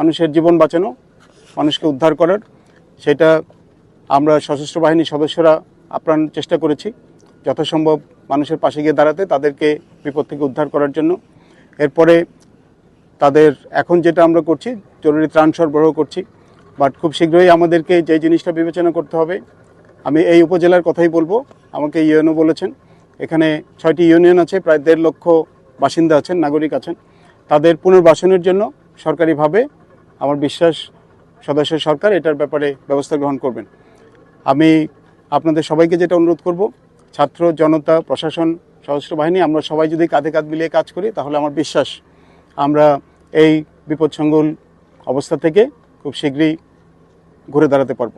মানুষের জীবন বাঁচানো, মানুষকে উদ্ধার করার, সেটা আমরা সশস্ত্র বাহিনীর সদস্যরা আপ্রাণ চেষ্টা করেছি যথাসম্ভব মানুষের পাশে গিয়ে দাঁড়াতে, তাদেরকে বিপদ থেকে উদ্ধার করার জন্য। এরপরে তাদের এখন যেটা আমরা করছি, জরুরি ত্রাণ সরবরাহ করছি, বাট খুব শীঘ্রই আমাদেরকে যে জিনিসটা বিবেচনা করতে হবে, আমি এই উপজেলার কথাই বলবো। আমাকে ইউএনও বলেছেন, এখানে 6টি ইউনিয়ন আছে, প্রায় 1.5 লক্ষ বাসিন্দা আছেন, নাগরিক আছেন। তাদের পুনর্বাসনের জন্য সরকারিভাবে আমার বিশ্বাস সদস্য সরকার এটার ব্যাপারে ব্যবস্থা গ্রহণ করবেন। আমি আপনাদের সবাইকে যেটা অনুরোধ করব, ছাত্র জনতা, প্রশাসন, সশস্ত্র বাহিনী, আমরা সবাই যদি কাঁধে কাঁধ মিলিয়ে কাজ করি, তাহলে আমার বিশ্বাস আমরা এই বিপদসংকুল অবস্থা থেকে খুব শীঘ্রই ঘুরে দাঁড়াতে পারব।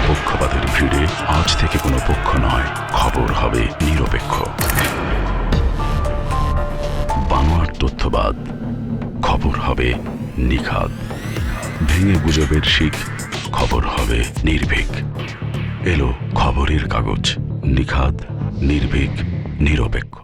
পক্ষপাতের ভিড়ে আজ থেকে কোনো পক্ষ নয়, খবর হবে নিরপেক্ষ। বানোয়াট তথ্যবাদ, খবর হবে নিখাদ। ভেঙে গুজবের শিখ, খবর হবে নির্ভীক। এলো খবরের কাগজ, নিখাদ, নির্ভীক, নিরপেক্ষ।